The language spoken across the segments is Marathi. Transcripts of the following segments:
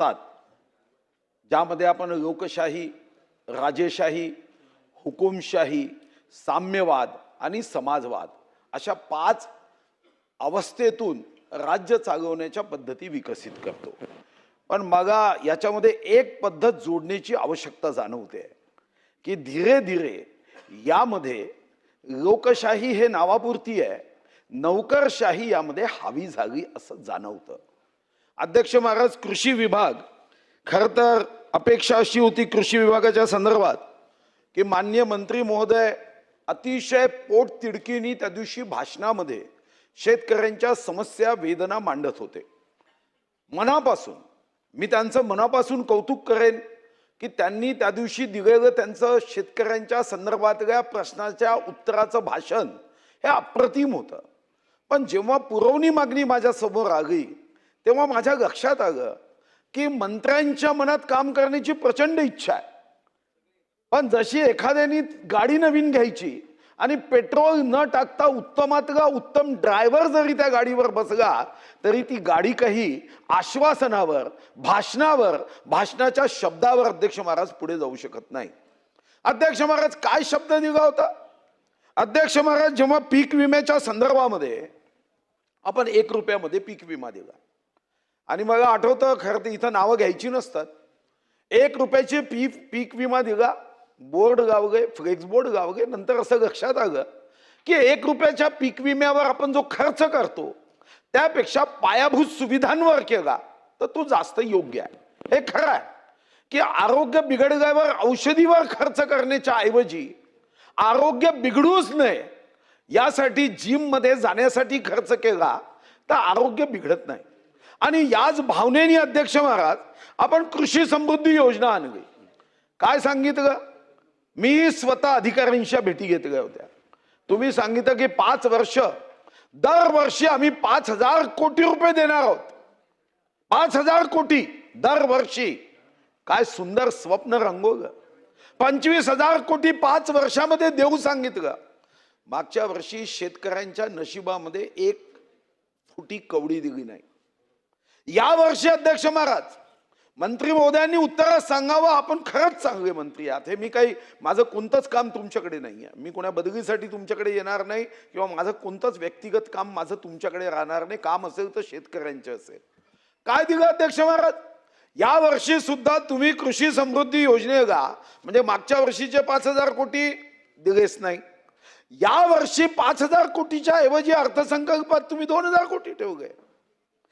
असतात ज्यामध्ये आपण लोकशाही, राजेशाही, हुकुमशाही, साम्यवाद आणि समाजवाद अशा 5 अवस्थेतून राज्य चालवण्याच्या पद्धती विकसित करतो। पण मला याच्यामध्ये एक पद्धत जोडण्याची आवश्यकता जाणवते की धीरे धीरे यामध्ये लोकशाही हे नावापुरती आहे, नौकरशाही यामध्ये हावी झाली असं जाणवतं। अध्यक्ष महाराज, कृषी विभाग, खर तर अपेक्षा अशी होती कृषी विभागाच्या संदर्भात की माननीय मंत्री महोदय अतिशय पोटतिडकीने त्या दिवशी भाषणामध्ये शेतकऱ्यांच्या समस्या वेदना मांडत होते। मनापासून मी त्यांचं मनापासून कौतुक करेन की त्यांनी त्या दिवशी दिलेलं त्यांचं शेतकऱ्यांच्या संदर्भातल्या प्रश्नाच्या उत्तराचं भाषण हे अप्रतिम होतं। पण जेव्हा पुरवणी मागणी माझ्या समोर आली तेव्हा माझ्या लक्षात आलं की मंत्र्यांच्या मनात काम करण्याची प्रचंड इच्छा आहे, पण जशी एखाद्याने गाडी नवीन घ्यायची आणि पेट्रोल न टाकता उत्तमातला उत्तम ड्रायव्हर जरी त्या गाडीवर बसला तरी ती गाडी काही आश्वासनावर, भाषणावर, भाषणाच्या शब्दावर अध्यक्ष महाराज पुढे जाऊ शकत नाही। अध्यक्ष महाराज काय शब्द दिला होता? अध्यक्ष महाराज, जेव्हा पीक विम्याच्या संदर्भामध्ये आपण 1 रुपयामध्ये पीक विमा दिला आणि मला आठवतं, खरं तर इथं नावं घ्यायची नसतात, 1 रुपयाचे पीक विमा दिला, बोर्ड गावगे, फ्लेक्स बोर्ड गावगे। नंतर असं लक्षात आलं की 1 रुपयाच्या पीक विम्यावर आपण जो खर्च करतो त्यापेक्षा पायाभूत सुविधांवर केला तर तो जास्त योग्य आहे। हे खरं आहे की आरोग्य बिघडल्यावर औषधीवर खर्च करण्याच्या ऐवजी आरोग्य बिघडूच नये यासाठी जिम मध्ये जाण्यासाठी खर्च केला तर आरोग्य बिघडत नाही। आणि याच भावनेने अध्यक्ष महाराज आपण कृषी समृद्धी योजना आणली। काय सांगितलं? मी स्वतः अधिकाऱ्यांच्या भेटी घेतल्या होत्या। तुम्ही सांगितलं की 5 वर्ष दरवर्षी आम्ही 5,000 कोटी रुपये देणार आहोत। 5,000 कोटी दरवर्षी। काय सुंदर स्वप्न रंगवलं। 25,000 कोटी 5 वर्षामध्ये देऊ सांगितलं। मागच्या वर्षी शेतकऱ्यांच्या नशिबामध्ये 1 फुटी कवडी दिली नाही। या वर्षी अध्यक्ष महाराज मंत्री महोदयांनी उत्तरात सांगावं, आपण खरंच चांगले मंत्री आहात, हे मी काही माझं कोणतंच काम तुमच्याकडे नाही आहे, मी कोणा बदलीसाठी तुमच्याकडे येणार नाही किंवा माझं कोणतंच व्यक्तिगत काम माझं तुमच्याकडे राहणार नाही। काम असेल तर शेतकऱ्यांचे असेल। काय दिलं अध्यक्ष महाराज? या वर्षी सुद्धा तुम्ही कृषी समृद्धी योजनेला म्हणजे मागच्या वर्षीचे 5,000 कोटी दिलेच नाही, या वर्षी 5,000 कोटीच्या ऐवजी अर्थसंकल्पात तुम्ही 2,000 कोटी ठेवले।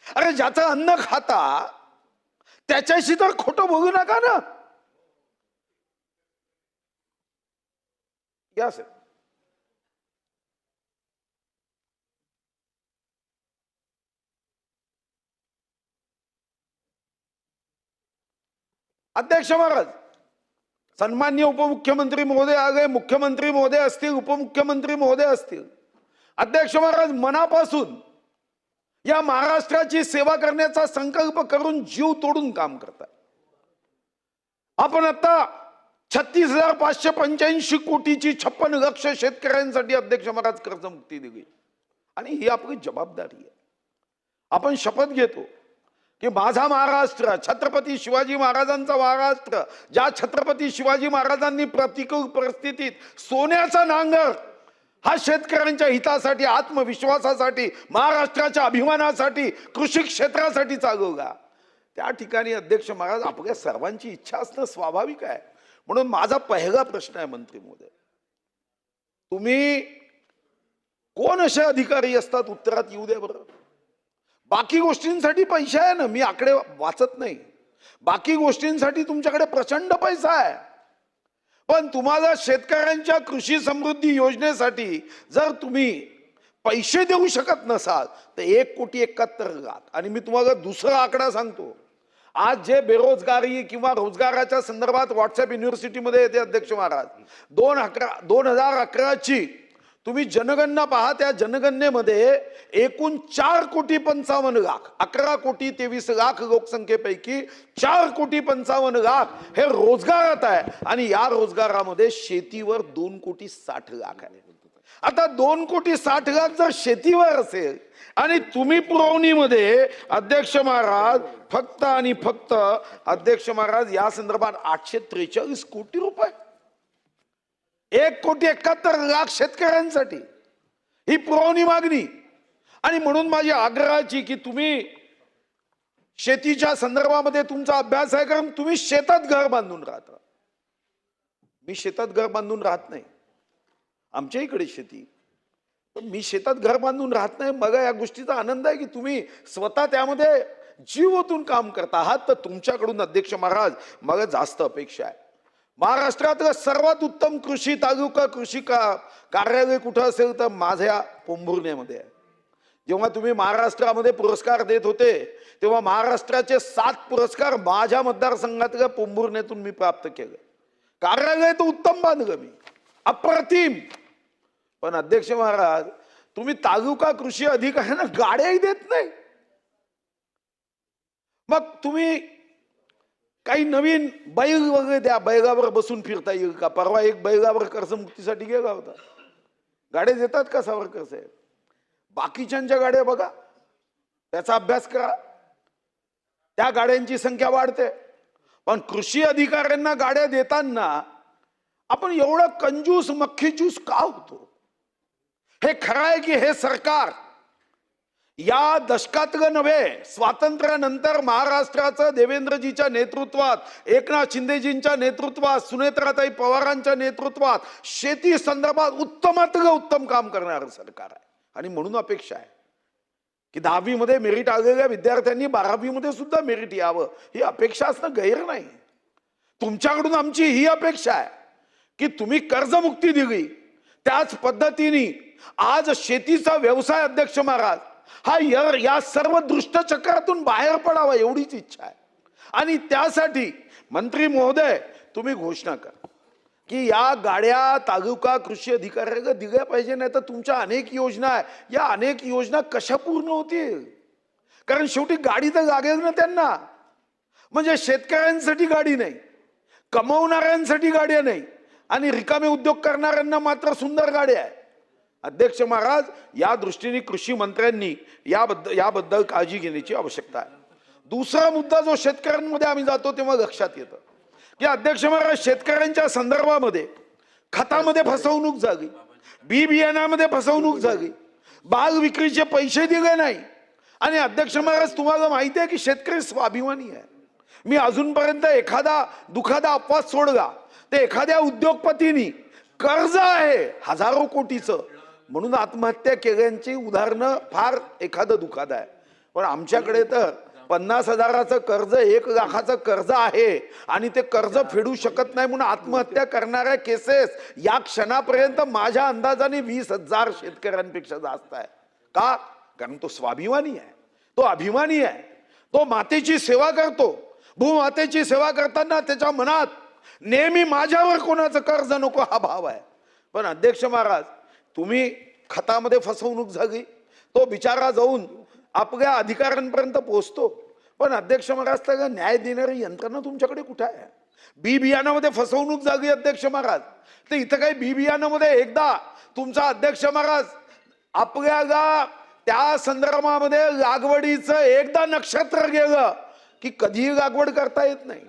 अरे ज्याचं अन्न खाता त्याच्याशी तर खोटं बोलू नका ना। या सर, अध्यक्ष महाराज, सन्माननीय उपमुख्यमंत्री महोदय आ गए, मुख्यमंत्री महोदय असतील, उपमुख्यमंत्री महोदय असतील, अध्यक्ष महाराज मनापासून या महाराष्ट्राची सेवा करण्याचा संकल्प करून जीव तोडून काम करतात। आपण आता 36,585 कोटीची 56 लाख शेतकऱ्यांसाठी अध्यक्ष महाराज कर्जमुक्ती दिली आणि ही आपली जबाबदारी आहे। आपण शपथ घेतो की माझा महाराष्ट्र, छत्रपती शिवाजी महाराजांचा महाराष्ट्र, ज्या छत्रपती शिवाजी महाराजांनी प्रतिकूल परिस्थितीत सोन्याचा नांगर हा शेतकऱ्यांच्या हितासाठी, आत्मविश्वासासाठी, महाराष्ट्राच्या अभिमानासाठी, कृषी क्षेत्रासाठी चालवला, त्या ठिकाणी अध्यक्ष महाराज आपल्या सर्वांची इच्छा असणं स्वाभाविक आहे। म्हणून माझा पहिला प्रश्न आहे मंत्री महोदय, तुम्ही कोण असे अधिकारी असतात उत्तरात येऊ द्या बरं। बाकी गोष्टींसाठी पैसा आहे ना, मी आकडे वाचत नाही, बाकी गोष्टींसाठी तुमच्याकडे प्रचंड पैसा आहे, पण तुम्हाला शेतकऱ्यांच्या कृषी समृद्धी योजनेसाठी जर तुम्ही पैसे देऊ शकत नसाल तर 1,71,00,000। आणि मी तुम्हाला दुसरा आकडा सांगतो, आज जे बेरोजगारी किंवा रोजगाराच्या संदर्भात व्हॉट्सअप युनिव्हर्सिटीमध्ये येते अध्यक्ष महाराज, 2011 ची तुम्ही जनगणना पहा, त्या जनगणनेमध्ये एकूण 4,55,00,000, 11,23,00,000 लोकसंख्येपैकी 4,55,00,000 हे रोजगारात आहे आणि या रोजगारामध्ये शेतीवर 2,60,00,000 आहे। आता 2,60,00,000 जर शेतीवर असेल आणि तुम्ही पुरवणीमध्ये अध्यक्ष महाराज फक्त आणि फक्त अध्यक्ष महाराज या संदर्भात 843 कोटी रुपये, 1,71,00,000 शेतकऱ्यांसाठी ही पुरवणी मागणी. आणि म्हणून माझी आग्रहाची की तुम्ही शेतीच्या संदर्भामध्ये तुमचा अभ्यास आहे, कारण तुम्ही शेतात घर बांधून राहता. मी शेतात घर बांधून राहत नाही, आमच्या इकडे शेती, पण मी शेतात घर बांधून राहत नाही. मग या गोष्टीचा आनंद आहे की तुम्ही स्वतः त्यामध्ये जीव ओतून काम करता आहात. तर तुमच्याकडून अध्यक्ष महाराज मग जास्त अपेक्षा आहे. महाराष्ट्रातलं सर्वात उत्तम कृषी तालुका कृषी कार्यालय कुठं असेल तर माझ्या पोंभुर्णेमध्ये आहे. जेव्हा तुम्ही महाराष्ट्रामध्ये पुरस्कार देत होते तेव्हा महाराष्ट्राचे 7 पुरस्कार माझ्या मतदारसंघातल्या पोंभुर्णेतून मी प्राप्त केले. कार्यालय तर उत्तम बांधलं मी, अप्रतिम. पण अध्यक्ष महाराज तुम्ही तालुका कृषी अधिकाऱ्यांना गाड्याही देत नाही. मग तुम्ही काही नवीन बैल वगैरे द्या, बैलावर बसून फिरता येईल का? परवा एक बैलावर कर्जमुक्तीसाठी गेला होता, गाड्या देतात का सावरकर साहेब? बाकीच्यांच्या गाड्या बघा, त्याचा अभ्यास करा, त्या गाड्यांची संख्या वाढते. पण कृषी अधिकाऱ्यांना गाड्या देताना आपण एवढं कंजूस मक्खीचूस का होतो? हे खरं आहे की हे सरकार या दशकातलं नव्हे, स्वातंत्र्यानंतर महाराष्ट्राचं देवेंद्रजीच्या नेतृत्वात, एकनाथ शिंदेजींच्या नेतृत्वात, सुनेत्राताई पवारांच्या नेतृत्वात शेती संदर्भात उत्तमातलं उत्तम काम करणारं सरकार आहे. आणि म्हणून अपेक्षा आहे की 10वी मध्ये मेरिट आलेल्या विद्यार्थ्यांनी 12वी मध्ये सुद्धा मेरिट यावं, ही अपेक्षा असणं गैर नाही. तुमच्याकडून आमची ही अपेक्षा आहे की तुम्ही कर्जमुक्ती दिली, त्याच पद्धतीने आज शेतीचा व्यवसाय अध्यक्ष महाराज हा या सर्व दुष्टचक्रातून बाहेर पडावा एवढीच इच्छा आहे. आणि त्यासाठी मंत्री महोदय तुम्ही घोषणा करा की या गाड्या तालुका कृषी अधिकाऱ्याला दिल्या पाहिजे. नाही तर तुमच्या अनेक योजना आहे, या अनेक योजना कशा पूर्ण होतील? कारण शेवटी गाडी तर लागेल ना त्यांना. म्हणजे शेतकऱ्यांसाठी गाडी नाही, कमवणाऱ्यांसाठी गाड्या नाही, आणि रिकामे उद्योग करणाऱ्यांना मात्र सुंदर गाड्या आहे. अध्यक्ष महाराज या दृष्टीने कृषी मंत्र्यांनी याबद्दल काळजी घेण्याची आवश्यकता आहे. दुसरा मुद्दा जो शेतकऱ्यांमध्ये आम्ही जातो तेव्हा लक्षात येतं की अध्यक्ष महाराज शेतकऱ्यांच्या संदर्भामध्ये खतामध्ये फसवणूक झाली, बी बियाण्यामध्ये फसवणूक झाली, बाग विक्रीचे पैसे दिले नाही. आणि अध्यक्ष महाराज तुम्हाला माहिती आहे की शेतकरी स्वाभिमानी आहे. मी अजूनपर्यंत एखादा दुखादा अपवाद सोडला ते एखाद्या उद्योगपतींनी कर्ज आहे हजारो कोटीचं म्हणून आत्महत्या केल्याची उदाहरणं फार एखादं दुखादा आहे. पण आमच्याकडे तर 50,000चं कर्ज, 1 लाखाचं कर्ज आहे आणि ते कर्ज फेडू शकत नाही म्हणून आत्महत्या करणाऱ्या केसेस या क्षणापर्यंत माझ्या अंदाजाने 20,000 शेतकऱ्यांपेक्षा जास्त आहे. का? कारण तो स्वाभिमानी आहे, तो अभिमानी आहे, तो मातेची सेवा करतो. भूमातेची सेवा करताना त्याच्या मनात नेहमी माझ्यावर कोणाचं कर्ज नको हा भाव आहे. पण अध्यक्ष महाराज तुम्ही खतामध्ये फसवणूक झाली, तो बिचारा जाऊन आपल्या अधिकाऱ्यांपर्यंत पोहोचतो, पण अध्यक्ष महाराज त्याला न्याय देणारी यंत्रणा तुमच्याकडे कुठे आहे? बी बियाणामध्ये फसवणूक झाली अध्यक्ष महाराज, तर इथं काही बी बियाणामध्ये एकदा तुमचा अध्यक्ष महाराज आपल्याला त्या संदर्भामध्ये लागवडीचं एकदा नक्षत्र गेलं की कधीही लागवड करता येत नाही.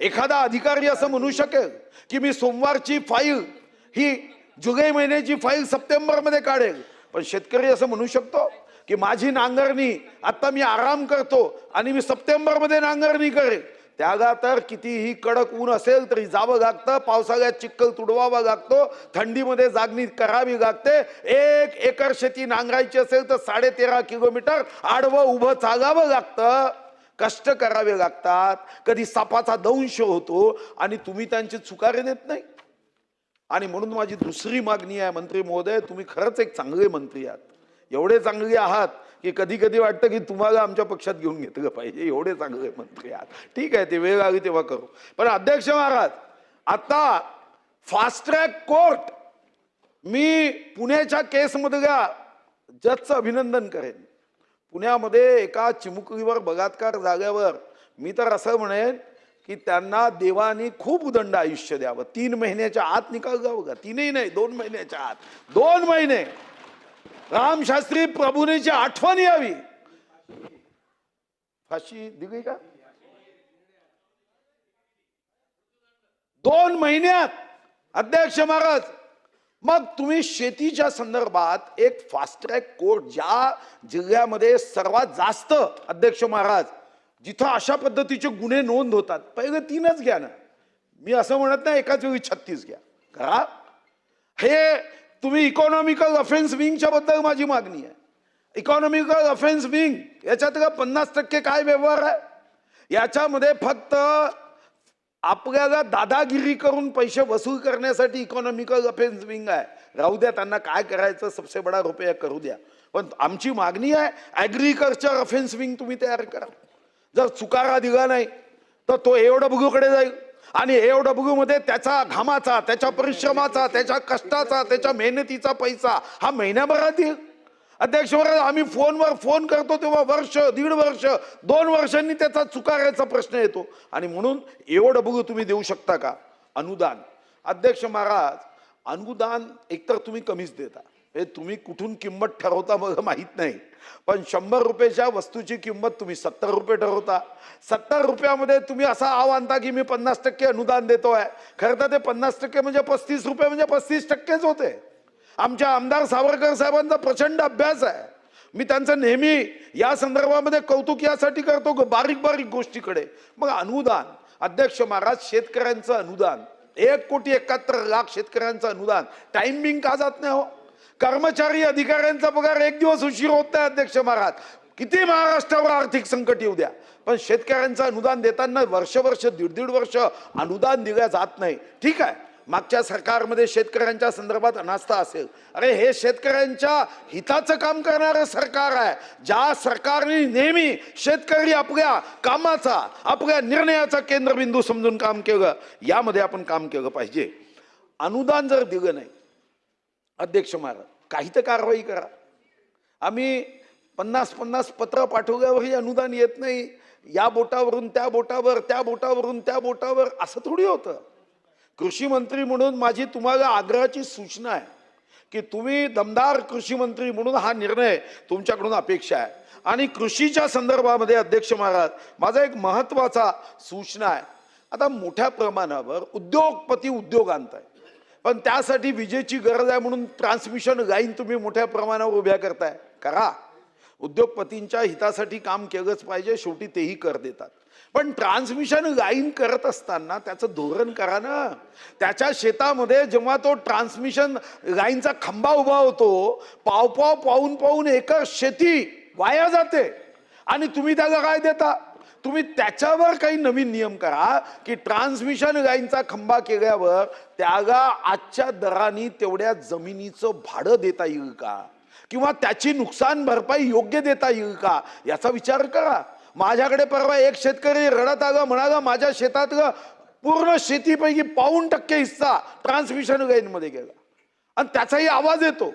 एखादा अधिकारी असं म्हणू शकेल की मी सोमवारची फाईल ही जुलै महिन्याची फाईल सप्टेंबरमध्ये काढेल, पण शेतकरी असं म्हणू शकतो की माझी नांगरणी आता मी आराम करतो आणि मी सप्टेंबरमध्ये नांगरणी करेल? त्याला तर कितीही कडक ऊन असेल तरी जावं लागतं, पावसाळ्यात चिखल तुडवावा लागतो, थंडीमध्ये जागणी करावी लागते. 1 एकर शेती नांगरायची असेल तर 13.5 किलोमीटर आडवं उभं चालावं लागतं, कष्ट करावे लागतात, कधी सापाचा दंश होतो आणि तुम्ही त्यांची चुकारे देत नाही. आणि म्हणून माझी दुसरी मागणी आहे मंत्री महोदय, तुम्ही खरंच एक चांगले मंत्री आहात, एवढे चांगले आहात की कधी कधी वाटतं की तुम्हाला आमच्या पक्षात घेऊन घेतलं पाहिजे, एवढे चांगले मंत्री आहात. ठीक आहे, ते वेळ आली तेव्हा करू. पण अध्यक्ष महाराज आता फास्ट ट्रॅक कोर्ट, मी पुण्याच्या केसमधल्या जजचं अभिनंदन करेन. पुण्यामध्ये एका चिमुकलीवर बलात्कार झाल्यावर मी तर असं म्हणेन की त्यांना देवाने खूप उदंड आयुष्य द्यावं, 3 महिन्याच्या आत निकाल जावं का, 3ही नाही 2 महिन्याच्या आत, 2 महिने रामशास्त्री प्रभूनेची आठवण यावी. फाशी दिली का 2 महिन्यात अध्यक्ष महाराज. मग तुम्ही शेतीच्या संदर्भात एक फास्ट ट्रॅक कोर्ट, ज्या जिल्ह्यामध्ये सर्वात जास्त अध्यक्ष महाराज जिथं अशा पद्धतीचे गुन्हे नोंद होतात, पहिले 3च घ्या ना. मी असं म्हणत नाही एकाच वेळी 36 घ्या करा. हे तुम्ही इकॉनॉमिकल अफेन्स विंगच्या बद्दल माझी मागणी आहे. इकॉनॉमिकल अफेन्स विंग याच्यात 50% काय व्यवहार आहे, याच्यामध्ये फक्त आपल्याला दादागिरी करून पैसे वसूल करण्यासाठी इकॉनॉमिकल अफेन्स विंग आहे. राहू द्या, त्यांना काय करायचं, सबसे बडा रुपया करू द्या. पण आमची मागणी आहे ॲग्रिकल्चर अफेन्स विंग तुम्ही तयार करा. जर चुकारा दिला नाही तर तो AOW जाईल आणि AOW मध्ये त्याचा घामाचा, त्याच्या परिश्रमाचा, त्याच्या कष्टाचा, त्याच्या मेहनतीचा पैसा हा महिन्याभरात येईल. अध्यक्ष महाराज, आम्ही फोनवर फोन करतो तेव्हा वर्ष, 1.5 वर्ष, 2 वर्षांनी त्याचा चुकारायचा प्रश्न येतो. आणि म्हणून AOW तुम्ही देऊ शकता का अनुदान? अध्यक्ष महाराज, अनुदान एकतर तुम्ही कमीच देता, हे तुम्ही कुठून किंमत ठरवता मला माहित नाही, पण 100 रुपयाच्या वस्तूची किंमत तुम्ही 70 रुपये ठरवता. 70 रुपयामध्ये तुम्ही असा आव आणता की मी 50% अनुदान देतोय. खरं तर ते 50% म्हणजे 35 रुपये म्हणजे 35%च होते. आमच्या आमदार सावरकर साहेबांचा प्रचंड अभ्यास आहे. मी त्यांचं नेहमी या संदर्भामध्ये कौतुक यासाठी करतो बारीक बारीक गोष्टीकडे. मग अनुदान अध्यक्ष महाराज, शेतकऱ्यांचं अनुदान 1,71,00,000 शेतकऱ्यांचं अनुदान टाइमिंग का जात नाही हो? कर्मचारी अधिकाऱ्यांचा पगार 1 दिवस उशीर होत नाही अध्यक्ष महाराज. किती महाराष्ट्रावर आर्थिक संकट येऊ द्या, पण शेतकऱ्यांचं अनुदान देताना वर्ष 1.5 वर्ष अनुदान दिल्या जात नाही. ठीक आहे, मागच्या सरकारमध्ये शेतकऱ्यांच्या संदर्भात अनास्था असेल. अरे हे शेतकऱ्यांच्या हिताचं काम करणारं सरकार आहे. ज्या सरकारने नेहमी शेतकरी आपल्या कामाचा, आपल्या निर्णयाचा केंद्रबिंदू समजून काम केलं, यामध्ये आपण काम केलं पाहिजे. अनुदान जर दिलं नाही अध्यक्ष महाराज, काही तर कारवाई करा. आम्ही 50 पत्र पाठवल्यावरही अनुदान येत नाही. या बोटावरून त्या बोटावर, त्या बोटावरून त्या बोटावर, असं थोडी होतं. कृषी मंत्री म्हणून माझी तुम्हाला आग्रहाची सूचना आहे की तुम्ही दमदार कृषी मंत्री म्हणून हा निर्णय तुमच्याकडून अपेक्षा आहे. आणि कृषीच्या संदर्भामध्ये अध्यक्ष महाराज, माझा एक महत्त्वाचा सूचना आहे. आता मोठ्या प्रमाणावर उद्योगपती उद्योग आणताय, पण त्यासाठी विजेची गरज आहे म्हणून ट्रान्समिशन लाईन तुम्ही मोठ्या प्रमाणावर उभ्या करताय. करा, उद्योगपतींच्या हितासाठी काम केलंच पाहिजे, शेवटी तेही कर देतात. पण ट्रान्समिशन लाईन करत असताना त्याचं धोरण करा ना. त्याच्या शेतामध्ये जेव्हा तो ट्रान्समिशन लाईनचा खंबा उभा होतो, पाहून एकर शेती वाया जाते आणि तुम्ही त्याला काय देता? तुम्ही त्याच्यावर काही नवीन नियम करा की ट्रान्समिशन लाईनचा खंबा केल्यावर त्याला आजच्या दराने तेवढ्या जमिनीचं भाडं देता येईल का, किंवा त्याची नुकसान भरपाई योग्य देता येईल का, याचा विचार करा. माझ्याकडे परवा एक शेतकरी रडत आला, म्हणाला माझ्या शेतातलं पूर्ण शेतीपैकी 5% हिस्सा ट्रान्समिशन लाईन मध्ये गेला आणि त्याचाही आवाज येतो.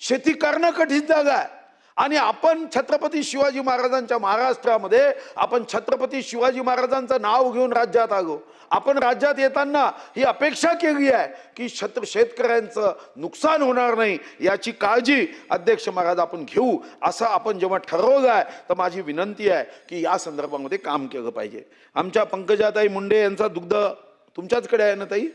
शेती करणं कठीण जागा आहे. आणि आपण छत्रपती शिवाजी महाराजांच्या महाराष्ट्रामध्ये, आपण छत्रपती शिवाजी महाराजांचं नाव घेऊन राज्यात आलो. आपण राज्यात येताना ही अपेक्षा केली आहे की शेतकऱ्यांचं नुकसान होणार नाही याची काळजी अध्यक्ष महाराज आपण घेऊ. असं आपण जेव्हा ठरवलं आहे तर माझी विनंती आहे की या संदर्भामध्ये काम केलं पाहिजे. आमच्या पंकजाताई मुंडे यांचा दुग्ध तुमच्याचकडे आहे ना ताई?